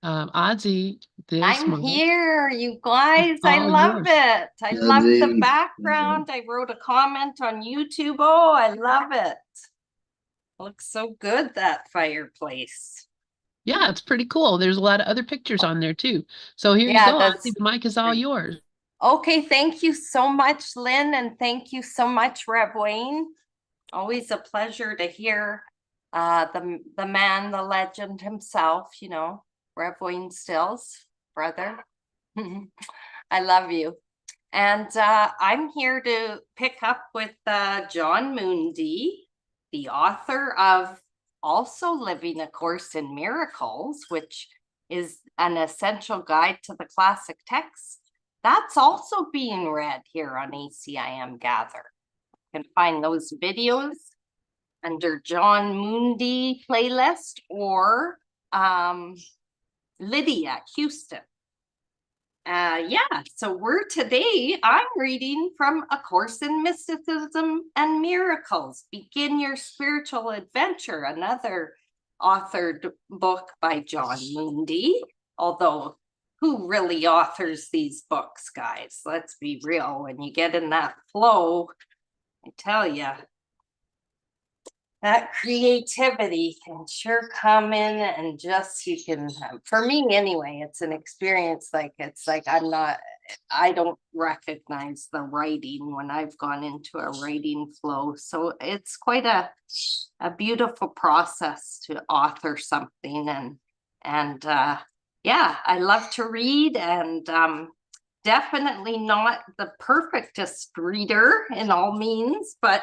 Audsie this I'm month here, you is guys. I all love yours. it. I love the Audsie. background. I wrote a comment on YouTube. Oh, I love it. Looks so good, that fireplace. Yeah, it's pretty cool. There's a lot of other pictures on there too. So here you Yeah, go, Audsie. that's The mic is all great. yours. Okay, thank you so much, Lynn, and thank you so much, Rev Wayne. Always a pleasure to hear the man, the legend himself, Rev Wayne Stills, brother. I love you. And I'm here to pick up with John Mundy, the author of Also Living A Course in Miracles, which is an essential guide to the classic text. That's also being read here on ACIM Gather. You can find those videos under John Mundy playlist or Lydia Houston. So I'm reading from A Course in Mysticism and Miracles, Begin Your Spiritual Adventure, another authored book by John Mundy. Although, who really authors these books, guys? Let's be real. When you get in that flow, I tell you, that creativity can sure come in and just you can for me anyway, it's an experience I don't recognize the writing when I've gone into a writing flow. So it's quite a beautiful process to author something and yeah, I love to read and definitely not the perfectest reader in all means, but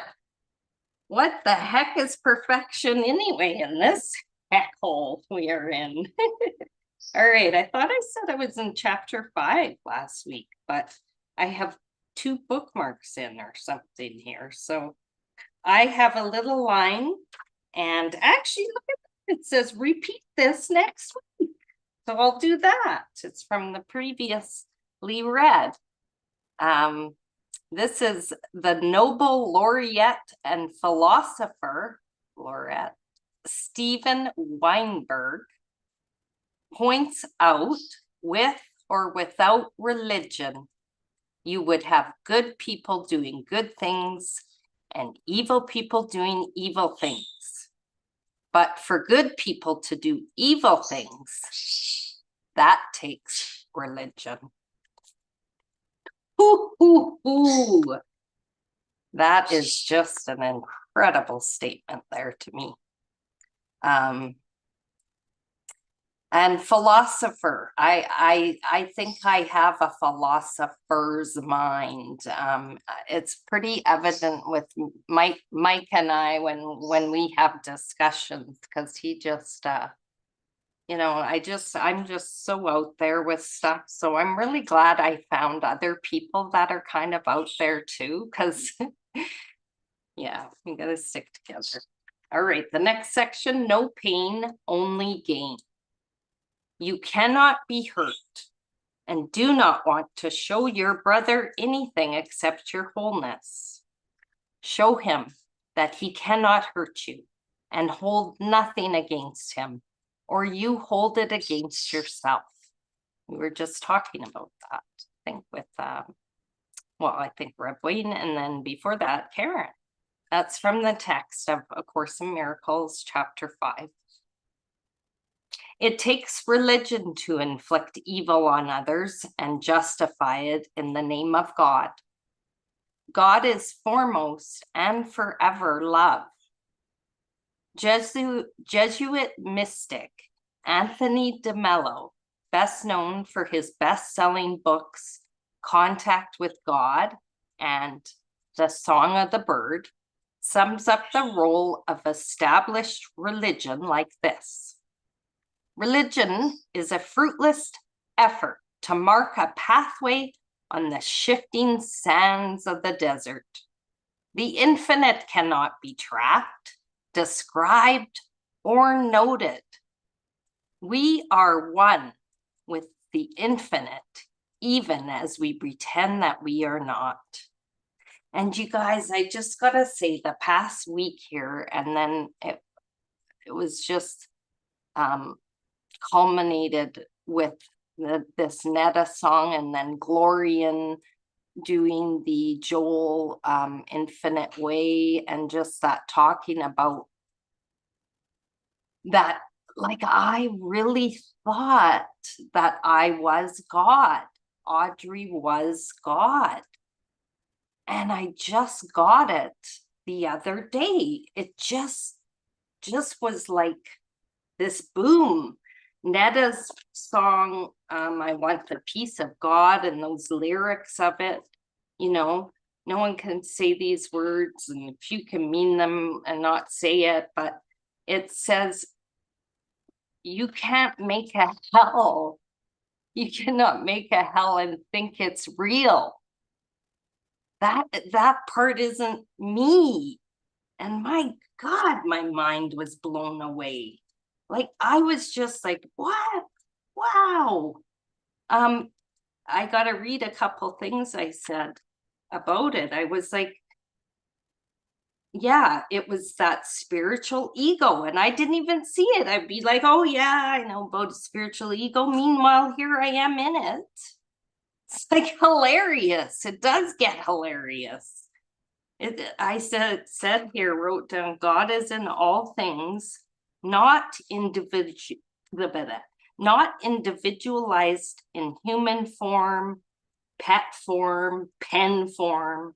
what the heck is perfection anyway in this heck hole we are in? All right, I thought I said I was in chapter 5 last week, but I have 2 bookmarks in or something here. So I have a little line and actually look at it. It says repeat this next week. So I'll do that. It's from the previously read. This is the Nobel laureate and philosopher, laureate, Stephen Weinberg, points out with or without religion, you would have good people doing good things and evil people doing evil things. But for good people to do evil things, that takes religion. Ooh. That is just an incredible statement there to me. And philosopher, I think I have a philosopher's mind. It's pretty evident with Mike and I when we have discussions, because he just I'm just so out there with stuff. So I'm really glad I found other people that are kind of out there too, because yeah, we gotta stick together. All right, the next section, no pain, only gain. You cannot be hurt and do not want to show your brother anything except your wholeness. Show him that he cannot hurt you and hold nothing against him, or you hold it against yourself. We were just talking about that, I think with, I think Rev Wayne, and then before that, Karen. That's from the text of A Course in Miracles, chapter 5. It takes religion to inflict evil on others and justify it in the name of God. God is foremost and forever love. Jesuit mystic Anthony de Mello, best known for his best-selling books, Contact with God and The Song of the Bird, sums up the role of established religion like this. Religion is a fruitless effort to mark a pathway on the shifting sands of the desert. The infinite cannot be tracked, described, or noted. We are one with the infinite, even as we pretend that we are not. And you guys, I just gotta say, the past week here, and then it was just culminated with this Netta song, and then Glorian doing the Joel Infinite Way, and just that talking about that, like, I really thought that I was God. Audrey was God. And I just got it the other day. It just was like this boom. Netta's song, I Want the Peace of God, and those lyrics of it, you know, no one can say these words, and if you can mean them and not say it, but it says, you can't make a hell. You cannot make a hell and think it's real. That part isn't me. And my God, my mind was blown away. Like, I was just like, what? Wow. I got to read a couple things I said about it. I was like, yeah, it was that spiritual ego, and I didn't even see it. I'd be like, oh yeah, I know about a spiritual ego. Meanwhile, here I am in it. It's like hilarious. It does get hilarious. I said here, wrote down, God is in all things, not individualized in human form, pet form, pen form,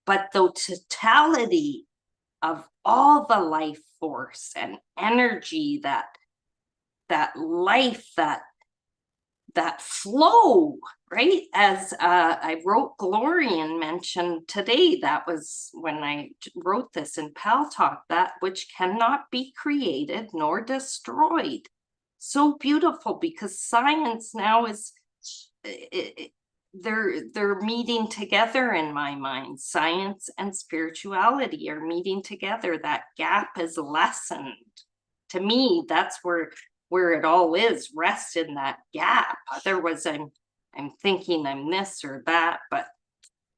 but the totality of all the life force and energy, that life, that flow, right? As I wrote, Glorian mentioned today, that was when I wrote this in Pal Talk, that which cannot be created nor destroyed. So beautiful, because science now is, they're meeting together in my mind. Science and spirituality are meeting together. That gap is lessened. To me, that's where it all is, rest in that gap. Otherwise, I'm thinking I'm this or that, but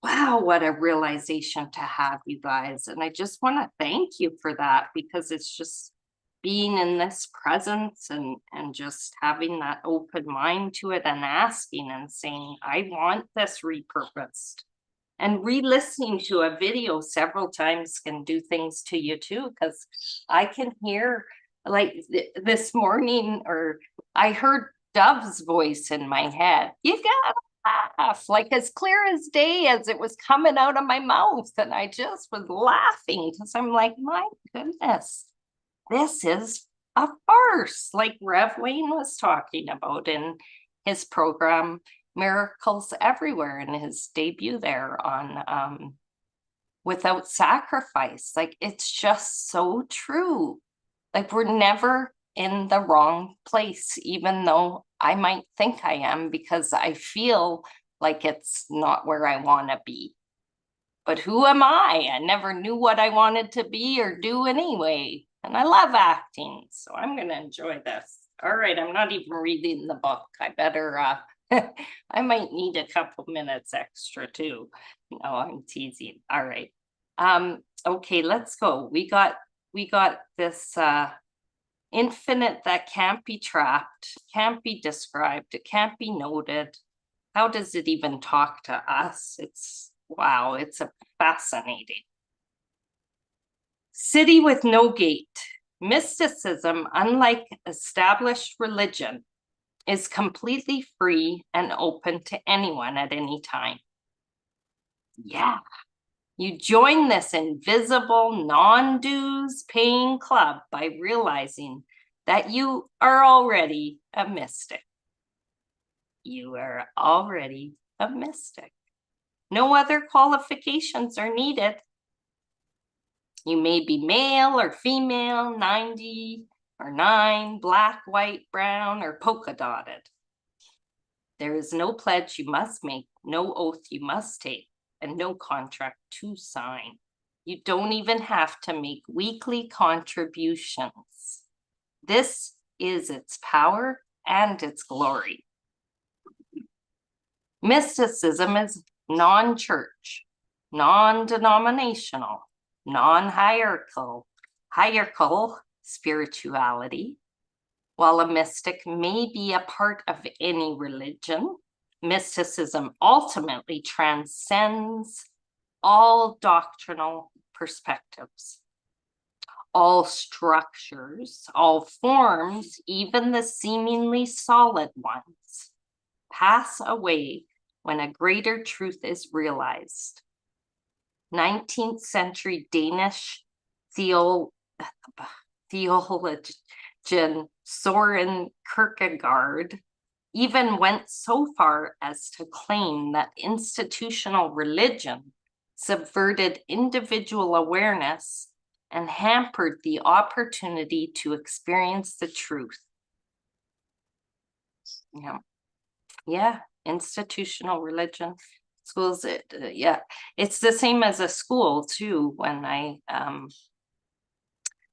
wow, what a realization to have, you guys. And I just want to thank you for that, because it's just being in this presence and just having that open mind to it, and asking and saying, I want this repurposed. And re-listening to a video several times can do things to you too, because I can hear, like this morning, or I heard Dove's voice in my head. You gotta laugh, like as clear as day, as it was coming out of my mouth. And I just was laughing, because I'm like, my goodness, this is a farce, like Rev Wayne was talking about in his program, Miracles Everywhere, in his debut there on Without Sacrifice. Like, it's just so true. Like, we're never in the wrong place, even though I might think I am, because I feel like it's not where I want to be. But who am I? I never knew what I wanted to be or do anyway. And I love acting, so I'm going to enjoy this. All right, I'm not even reading the book. I better, I might need a couple minutes extra too. No, I'm teasing. All right. Okay, let's go. We got this infinite that can't be trapped, can't be described, it can't be noted. How does it even talk to us? It's wow, it's a fascinating. City with no gate. Mysticism, unlike established religion, is completely free and open to anyone at any time. Yeah. You join this invisible, non-dues paying club by realizing that you are already a mystic. You are already a mystic. No other qualifications are needed. You may be male or female, 90 or 9, black, white, brown, or polka dotted. There is no pledge you must make, no oath you must take, and no contract to sign. You don't even have to make weekly contributions. This is its power and its glory. Mysticism is non-church, non-denominational, non-hierarchical spirituality, While a mystic may be a part of any religion, mysticism ultimately transcends all doctrinal perspectives, all structures, all forms, even the seemingly solid ones, pass away when a greater truth is realized. 19th century Danish theologian Soren Kierkegaard even went so far as to claim that institutional religion subverted individual awareness and hampered the opportunity to experience the truth. Yeah, institutional religion. Schools, yeah, it's the same as a school too. When I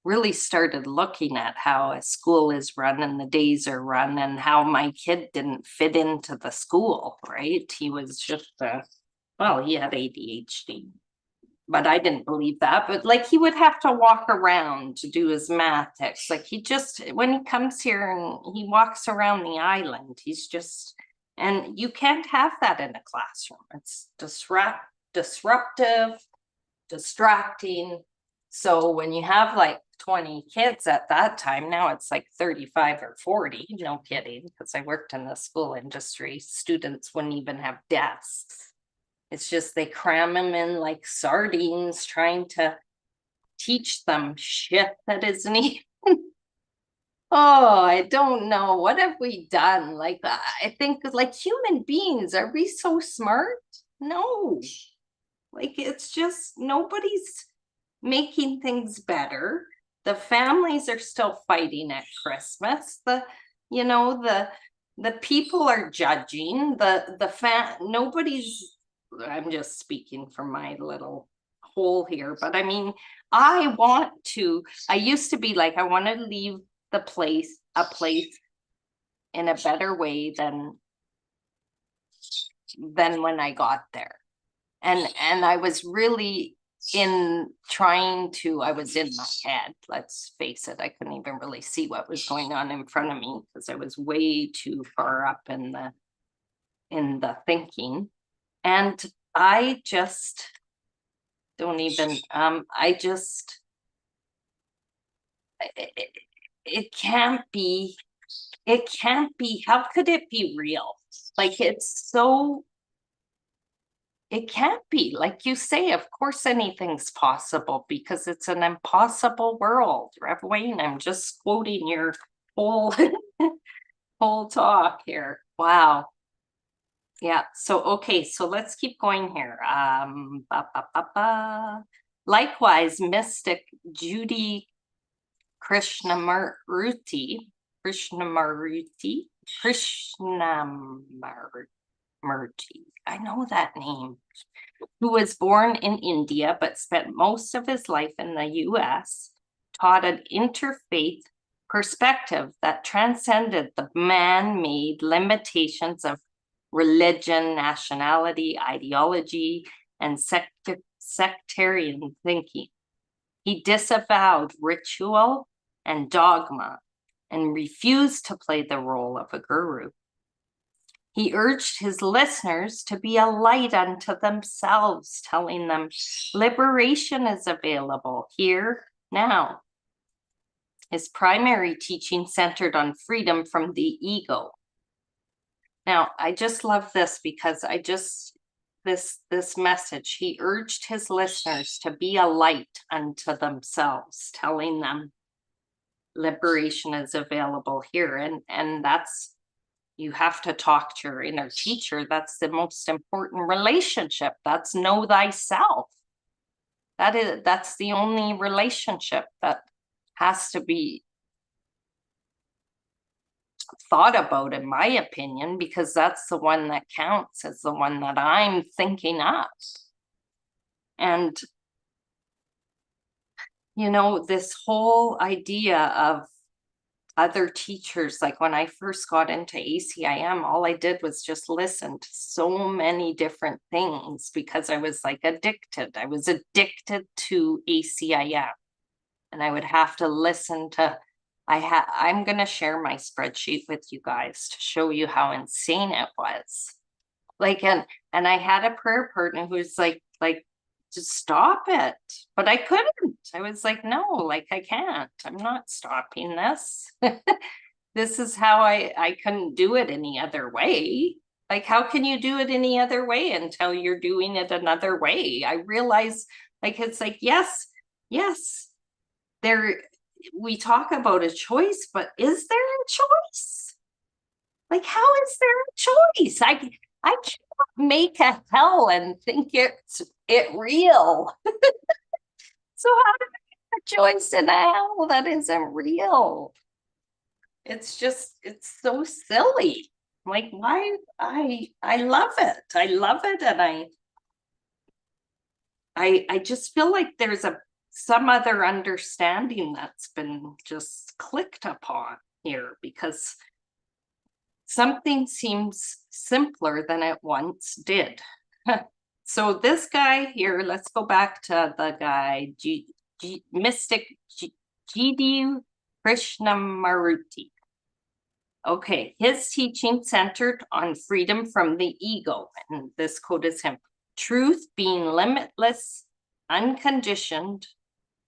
really started looking at how a school is run and the days are run, and how my kid didn't fit into the school, right? He was just, well, he had ADHD, but I didn't believe that. But like, he would have to walk around to do his math tests. Like, he just, when he comes here and he walks around the island, he's just, and you can't have that in a classroom. It's disruptive, distracting. So when you have like 20 kids at that time, now it's like 35 or 40, no kidding, because I worked in the school industry, students wouldn't even have desks. It's just they cram them in like sardines, trying to teach them shit that isn't even. Oh, I don't know. What have we done? Like, I think like human beings, are we so smart? No. Like, it's just nobody's making things better. The families are still fighting at Christmas. The people are judging. Nobody's, I'm just speaking from my little hole here, but I mean, I used to be like, I want to leave a place in a better way than when I got there. And I was really I was in my head, let's face it. I couldn't even really see what was going on in front of me because I was way too far up in the thinking. And I just don't even, it can't be, how could it be real? Like, it can't be. Like you say, of course anything's possible because it's an impossible world. Rev Wayne, I'm just quoting your whole whole talk here. Wow. Yeah, so okay, so let's keep going here. Likewise, mystic Judy Krishnamurti, I know that name, who was born in India but spent most of his life in the US, taught an interfaith perspective that transcended the man-made limitations of religion, nationality, ideology, and sectarian thinking. He disavowed ritual and dogma and refused to play the role of a guru. He urged his listeners to be a light unto themselves, telling them liberation is available here, now. His primary teaching centered on freedom from the ego. Now, I just love this because this message, he urged his listeners to be a light unto themselves, telling them liberation is available here. And that's, you have to talk to your inner teacher. That's the most important relationship. That's know thyself. That's the only relationship that has to be thought about, in my opinion, because that's the one that counts, as the one that I'm thinking of. And this whole idea of other teachers, like when I first got into ACIM, all I did was just listen to so many different things because I was like addicted. I was addicted to ACIM, and I would have to listen to I'm going to share my spreadsheet with you guys to show you how insane it was. Like, and I had a prayer partner who's like, just stop it. But I couldn't. I was like, no, like, I can't. I'm not stopping this. This is how I couldn't do it any other way. Like, how can you do it any other way until you're doing it another way? I realize, like, it's like, yes, there, we talk about a choice, but is there a choice? Like, how is there a choice? I can't make a hell and think it's real. So how do I make a choice in a hell that isn't real? It's just, it's so silly. Like, why? I love it. I love it. And I just feel like there's some other understanding that's been just clicked upon here, because something seems simpler than it once did. So this guy here, let's go back to the guy, Mystic G.D. Krishnamurti. Okay, his teaching centered on freedom from the ego. And this quote is him. Truth being limitless, unconditioned,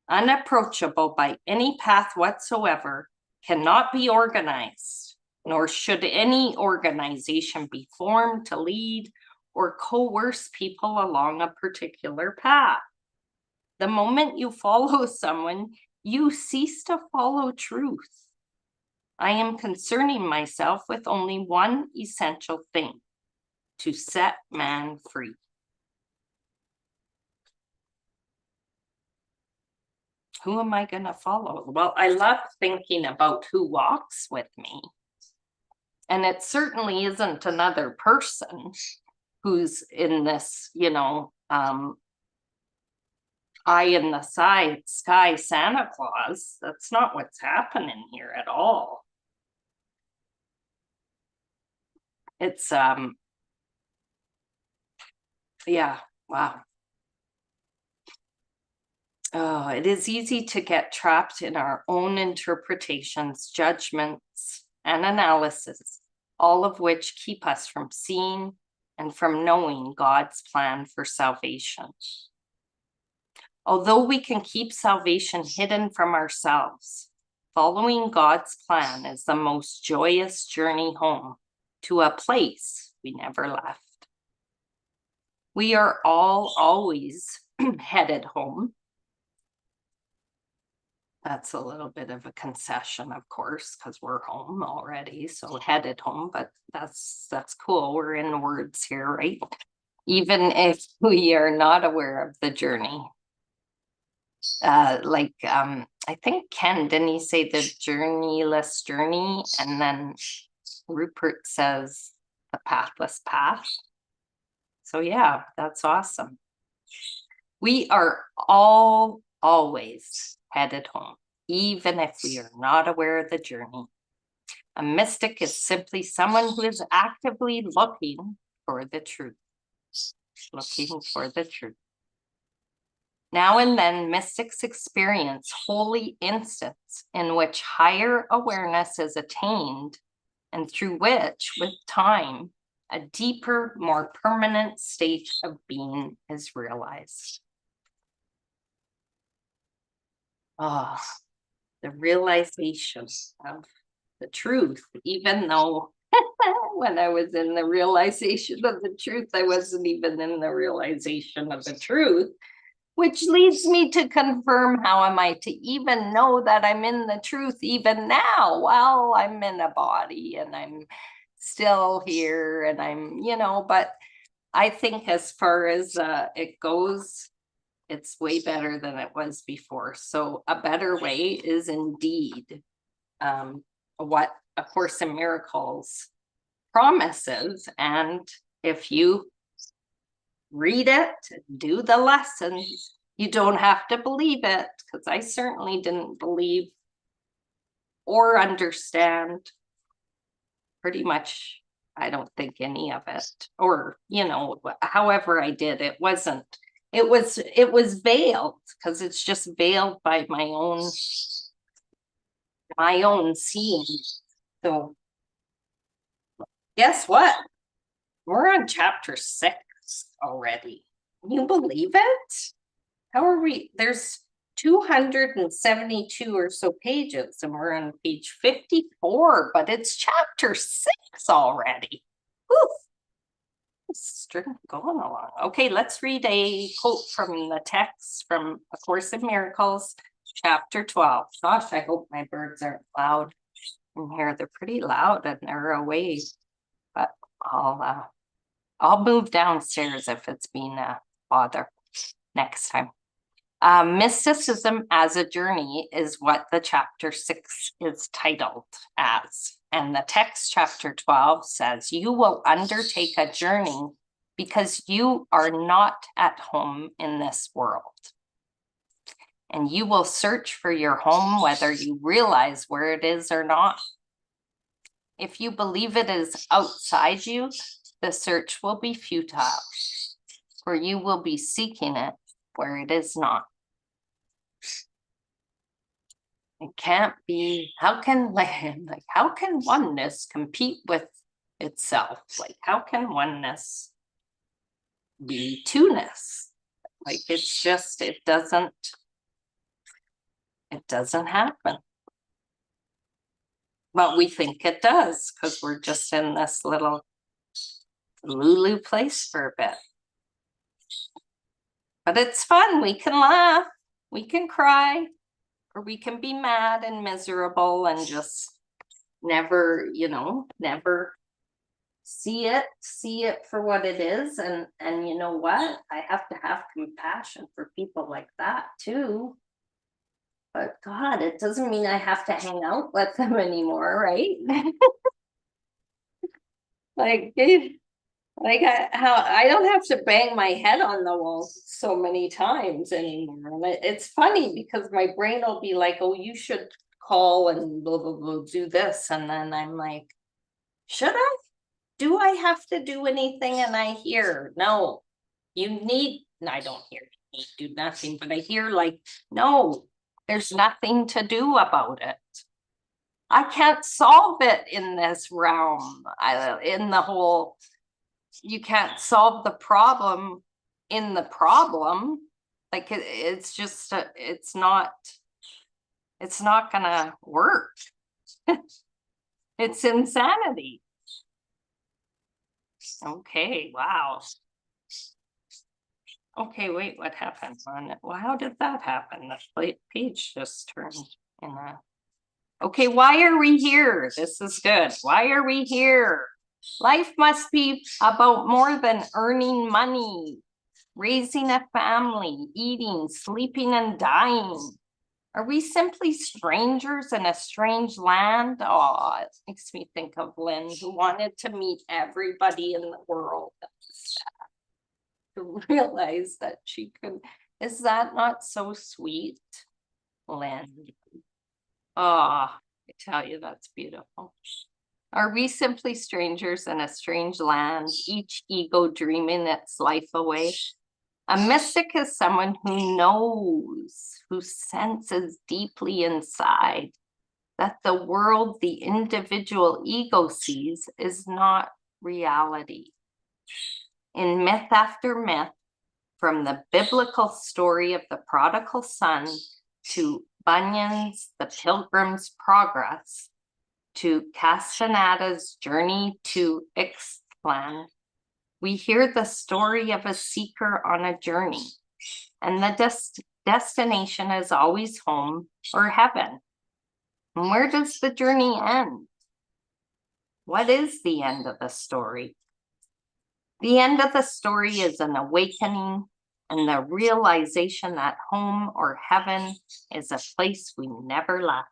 unapproachable by any path whatsoever, cannot be organized, nor should any organization be formed to lead or coerce people along a particular path. The moment you follow someone, you cease to follow truth. I am concerning myself with only one essential thing: to set man free. Who am I going to follow? Well, I love thinking about who walks with me. And it certainly isn't another person who's in this, eye in the sky Santa Claus. That's not what's happening here at all. It's, yeah, wow. Oh, it is easy to get trapped in our own interpretations, judgments, and analysis, all of which keep us from seeing and from knowing God's plan for salvation. Although we can keep salvation hidden from ourselves, following God's plan is the most joyous journey home to a place we never left. We are all always headed home. That's a little bit of a concession, of course, because we're home already, so headed home, but that's cool. We're in words here, right? Even if we are not aware of the journey. I think Ken, didn't he say the journeyless journey? And then Rupert says the pathless path. So yeah, that's awesome. We are all always headed home, even if we are not aware of the journey. A mystic is simply someone who is actively looking for the truth. Looking for the truth. Now and then, mystics experience holy instants in which higher awareness is attained, and through which, with time, a deeper, more permanent state of being is realized. Oh, the realization of the truth, even though when I was in the realization of the truth, I wasn't even in the realization of the truth, which leads me to confirm, how am I to even know that I'm in the truth even now? Well, I'm in a body and I'm still here and I'm, but I think as far as it goes, it's way better than it was before. So a better way is indeed what A Course in Miracles promises. And if you read it, do the lessons, you don't have to believe it, because I certainly didn't believe or understand pretty much, I don't think, any of it. Or, however I did, it wasn't, it was veiled, because it's just veiled by my own my own seeing. So guess what? We're on chapter 6 already. Can you believe it? How are we? There's 272 or so pages, and we're on page 54, but it's chapter 6 already. Whew. String going along. Okay, let's read a quote from the text from A Course in Miracles, chapter 12. Gosh, I hope my birds aren't loud in here. They're pretty loud and they're away, but I'll move downstairs if it's being a bother next time. Mysticism as a journey is what the chapter 6 is titled as. And the text, chapter 12, says, you will undertake a journey because you are not at home in this world. And you will search for your home whether you realize where it is or not. If you believe it is outside you, the search will be futile, for you will be seeking it where it is not. It can't be, how can oneness compete with itself? Like, how can oneness be two-ness? Like, it's just, it doesn't happen. But we think it does, because we're just in this little Lulu place for a bit. But it's fun. We can laugh, we can cry, or we can be mad and miserable and just never, never see it for what it is. And you know what? I have to have compassion for people like that too. But God, it doesn't mean I have to hang out with them anymore, right? I don't have to bang my head on the wall so many times anymore. It's funny because my brain will be like, oh, you should call and blah, blah, blah, do this. And then I'm like, should I? Do I have to do anything? And I hear, no, I don't hear you need to do nothing, but I hear like, no, there's nothing to do about it. I can't solve it in this realm. You can't solve the problem in the problem. Like it's just, it's not gonna work. It's insanity. Okay, wow. Okay, wait, what happened on it? Well, how did that happen? The page just turned in a... Okay, why are we here? This is good. Why are we here? Life must be about more than earning money, raising a family, eating, sleeping, and dying. Are we simply strangers in a strange land? Oh, it makes me think of Lynn, who wanted to meet everybody in the world. To realize that she could. Is that not so sweet, Lynn? Oh, I tell you, that's beautiful. Are we simply strangers in a strange land, each ego dreaming its life away? A mystic is someone who knows, who senses deeply inside that the world the individual ego sees is not reality. In myth after myth, from the biblical story of the prodigal son to Bunyan's The Pilgrim's Progress, to Castaneda's Journey to Ixtlan, we hear the story of a seeker on a journey, and the destination is always home or heaven. And where does the journey end? What is the end of the story? The end of the story is an awakening and the realization that home or heaven is a place we never left.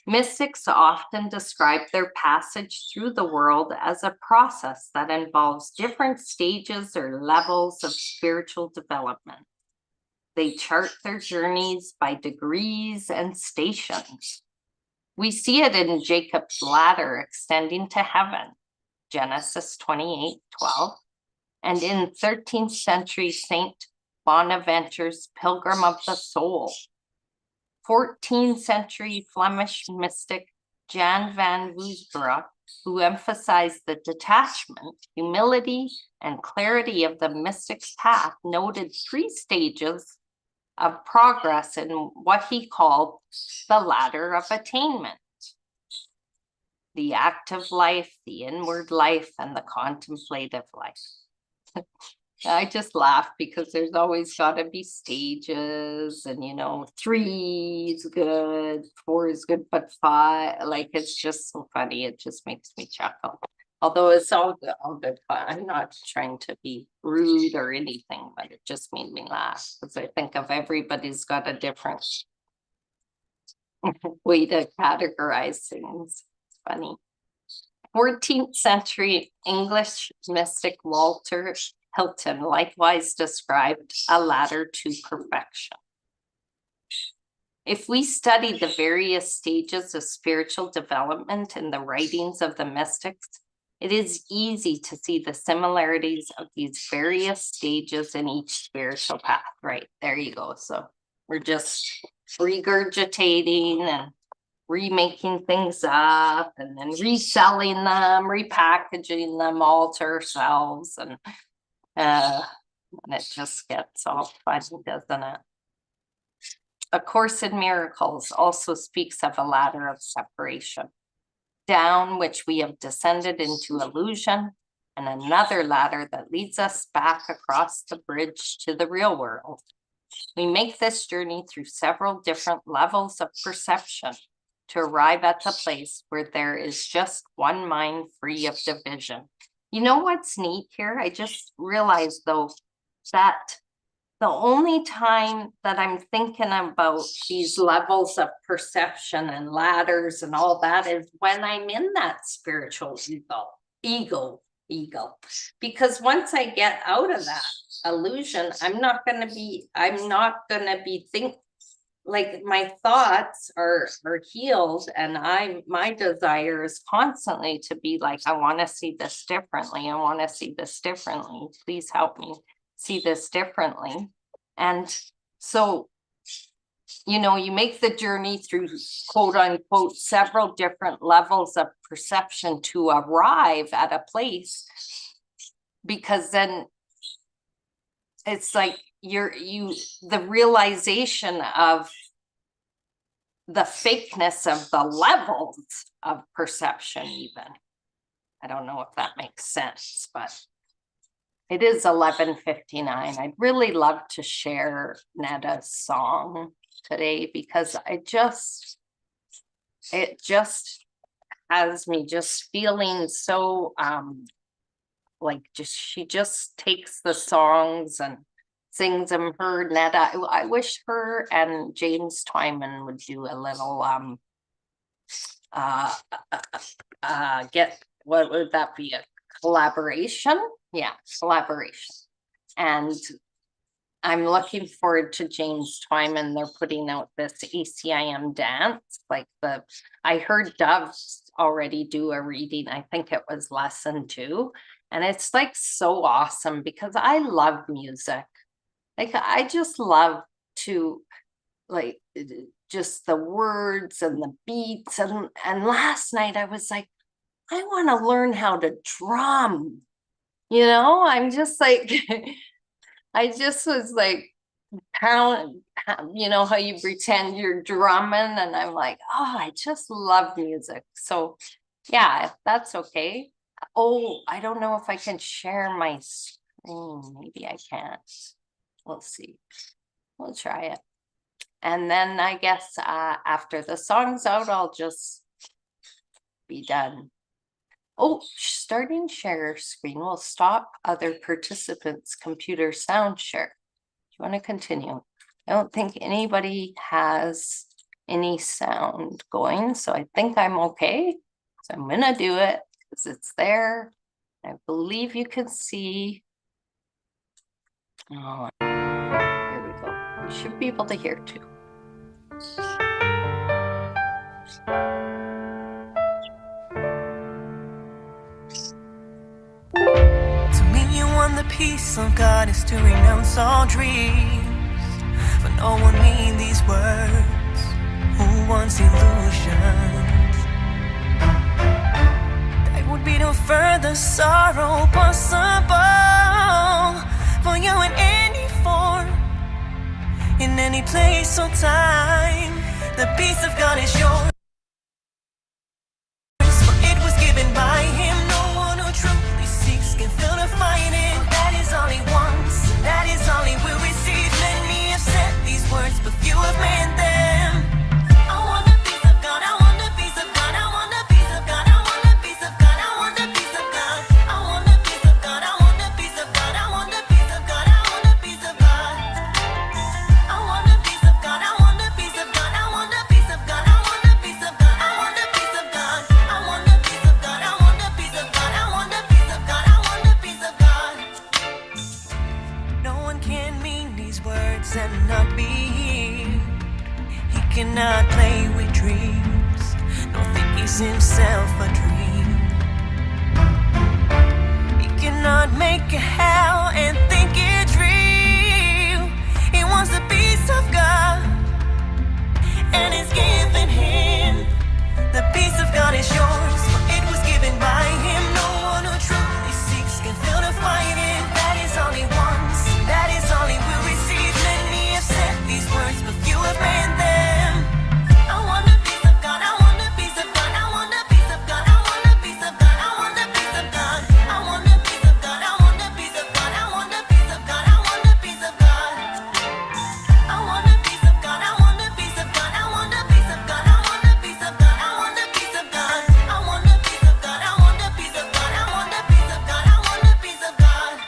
Mystics often describe their passage through the world as a process that involves different stages or levels of spiritual development. They chart their journeys by degrees and stations. We see it in Jacob's ladder extending to heaven, Genesis 28:12, and in 13th century Saint Bonaventure's Pilgrim of the Soul, 14th century Flemish mystic Jan van Woesbroek, who emphasized the detachment, humility, and clarity of the mystic's path, noted 3 stages of progress in what he called the ladder of attainment: the active life, the inward life, and the contemplative life. I just laugh because there's always got to be stages, and 3 is good, 4 is good, but 5, like, it's just so funny. It just makes me chuckle. Although it's all good fun. I'm not trying to be rude or anything, but it just made me laugh because I think of everybody's got a different way to categorize things. It's funny. 14th century English mystic Walter Hilton likewise described a ladder to perfection. If we study the various stages of spiritual development in the writings of the mystics, it is easy to see the similarities of these various stages in each spiritual path. Right, there you go. So we're just regurgitating and remaking things up and then reselling them, repackaging them all to ourselves, and it just gets all funny, doesn't it? A Course in Miracles also speaks of a ladder of separation, down which we have descended into illusion, and another ladder that leads us back across the bridge to the real world. We make this journey through several different levels of perception to arrive at the place where there is just one mind free of division. You know what's neat here? I just realized, though, that the only time that I'm thinking about these levels of perception and ladders and all that is when I'm in that spiritual ego. Because once I get out of that illusion, I'm not going to be think like my thoughts are healed, and my desire is constantly to be like, I want to see this differently. I want to see this differently. Please help me see this differently. And so, you make the journey through, quote unquote, several different levels of perception to arrive at a place, because then it's like the realization of the fakeness of the levels of perception even. I don't know if that makes sense, but it is 11:59. I'd really love to share Netta's song today because it just has me just feeling so she just takes the songs and sings them. Her Netta, I wish her and James Twyman would do a little what would that be, a collaboration? Yeah, collaboration. And I'm looking forward to James Twyman. They're putting out this ACIM dance. I heard Doves already do a reading. I think it was lesson 2. And it's like so awesome because I love music. Like, I just love to just the words and the beats. And last night I was like, I want to learn how to drum. I'm just like, I just was like, pound, how you pretend you're drumming. And I'm like, oh, I just love music. So yeah, if that's okay. Oh, I don't know if I can share my screen. Maybe I can't. We'll see. We'll try it. And then I guess after the song's out, I'll just be done. Oh, starting share screen will stop other participants' computer sound share. Do you want to continue? I don't think anybody has any sound going, so I think I'm okay. So I'm gonna do it because it's there. I believe you can see. Oh, here we go. You should be able to hear too. The peace of God is to renounce all dreams, for no one need these words. anyone's illusions. There would be no further sorrow possible for you in any form, in any place or time. The peace of God is yours, for it was given by him. No one who truly seeks can feel the fighting. That is all he wants, and that is all he will receive. Many have said these words, but few have meant them. I want the peace of God, I want the peace of God, I want the peace of God, I want the peace of God, I want the peace of God, I want the peace of God, I want the peace of God, I want the peace of God, I want the peace of God, I want the peace of God, I want the peace of God, I want the peace of God, I want the peace of God, I want the peace of God, I want the peace of God, I want the peace of God, I want the peace of God, I want the peace of God. No one can mean these words and not be healed. He cannot play with dreams, nor think he's himself a dream. He cannot make a hell and think it's real. He wants the peace of God, and it's given him. The peace of God is yours, for it was given by him. No one who truly seeks can feel the fighting. That is all he wants, that is all he will receive. Many have said these words, but few have meant them. I want the peace of God, I want the peace of God, I want the peace of God, I want the peace of God, I want the peace of God, I want the peace of God, I want the peace of God, I want the peace of God, I want the peace of God, I want the peace of God, I want the peace of God, I want the peace of God, I want the peace of God, I want the peace of God, I want the peace of God, I want the peace of God, I want the peace of God, I want the peace of God.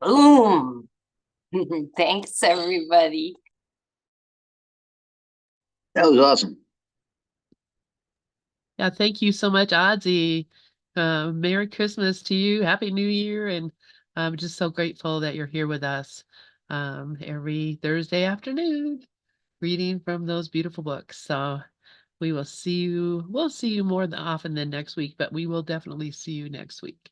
Boom. Thanks, everybody. That was awesome. Yeah, thank you so much, Audsie. Merry Christmas to you. Happy New Year. And I'm just so grateful that you're here with us every Thursday afternoon, reading from those beautiful books. So we'll see you more often than next week, but we will definitely see you next week.